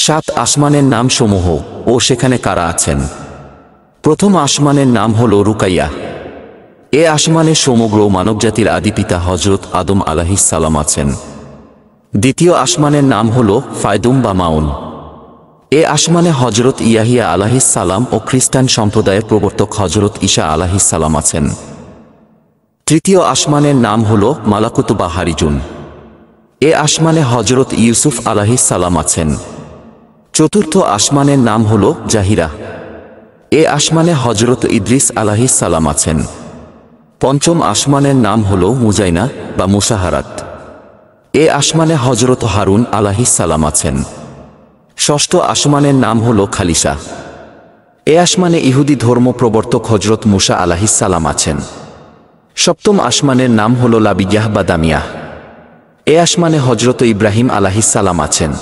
সাত আসমানের নাম সমূহ ও সেখানে কারা আছেন। প্রথম আসমানের নাম হল রুকাইয়া। এ আসমানে সমগ্র মানবজাতির আদিপিতা হজরত আদম আলাইহিস সালাম আছেন। দ্বিতীয় আসমানের নাম হল ফায়দুম বা মাউন। এ আসমানে হজরত ইয়াহিয়া আলাইহিস সালাম ও খ্রিস্টান সম্প্রদায়ের প্রবর্তক হজরত ঈসা আলাইহিস সালাম আছেন। তৃতীয় আসমানের নাম হল মালাকুত বা হারিজুন। এ আসমানে হজরত ইউসুফ আলাইহিস সালাম আছেন। চতুর্থ আসমানের নাম হল জাহিরা। এ আসমানে হজরত ইদ্রিস আলাইহিস সালাম আছেন। পঞ্চম আসমানের নাম হল মুজাইনা বা মুসাহারাত। এ আসমানে হজরত হারুন আলাইহিস সালাম আছেন। ষষ্ঠ আসমানের নাম হল খালিসা। এ আসমানে ইহুদি ধর্ম প্রবর্তক হজরত মুসা আলাইহিস সালাম আছেন। সপ্তম আসমানের নাম হল লাবিয়াহ বা দামিয়াহ। এ আসমানে হজরত ইব্রাহিম আলাইহিস সালাম আছেন।